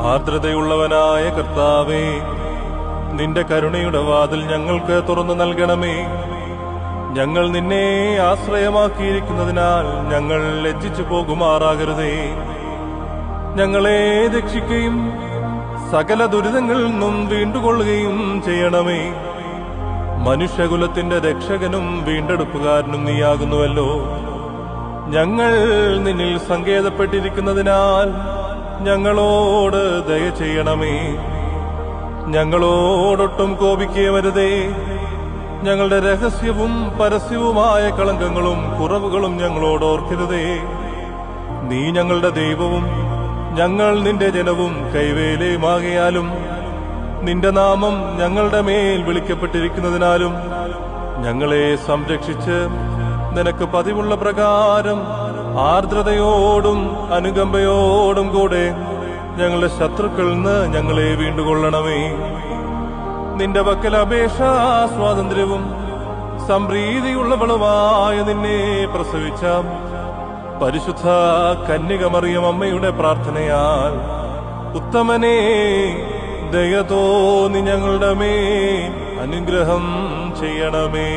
ആർദ്രതയുള്ളവനായ കർത്താവേ, നിന്റെ കരുണയുടെ വാതിൽ ഞങ്ങൾക്ക് തുറന്നു നൽകണമേ. ഞങ്ങൾ നിന്നെ ആശ്രയമാക്കിയിരിക്കുന്നതിനാൽ ഞങ്ങൾ ലജ്ജിച്ചു പോകുമാറാകരുതേ. ഞങ്ങളെ രക്ഷിക്കുകയും സകല ദുരിതങ്ങളിൽ നിന്നും വീണ്ടുകൊള്ളുകയും ചെയ്യണമേ. മനുഷ്യകുലത്തിന്റെ രക്ഷകനും വീണ്ടെടുപ്പുകാരനും നീയാകുന്നുവല്ലോ. ഞങ്ങൾ നിന്നിൽ സങ്കേതപ്പെട്ടിരിക്കുന്നതിനാൽ ഞങ്ങളോട് ദയ ചെയ്യണമേ. ഞങ്ങളോടൊട്ടും കോപിക്കുകയരുതേ. ഞങ്ങളുടെ രഹസ്യവും പരസ്യവുമായ കളങ്കങ്ങളും കുറവുകളും ഞങ്ങളോട് ഓർക്കരുതേ. നീ ഞങ്ങളുടെ ദൈവവും ഞങ്ങൾ നിന്റെ ജനവും കൈവേലയുമാകയാലും നിന്റെ നാമം ഞങ്ങളുടെ മേൽ വിളിക്കപ്പെട്ടിരിക്കുന്നതിനാലും ഞങ്ങളെ സംരക്ഷിച്ച് നിനക്ക് പതിവുള്ള പ്രകാരം ആർദ്രതയോടും അനുകമ്പയോടും കൂടെ ഞങ്ങളുടെ ശത്രുക്കളിൽ നിന്ന് ഞങ്ങളെ വീണ്ടുകൊള്ളണമേ. നിന്റെ പക്കൽ അപേക്ഷാ സ്വാതന്ത്ര്യവും സംപ്രീതിയുള്ളവളുമായ നിന്നെ പ്രസവിച്ച പരിശുദ്ധ കന്യകമറിയം അമ്മയുടെ പ്രാർത്ഥനയാൽ ഉത്തമനെ ദയ തോന്നി ഞങ്ങളുടെ മേൽ അനുഗ്രഹം ചെയ്യണമേ.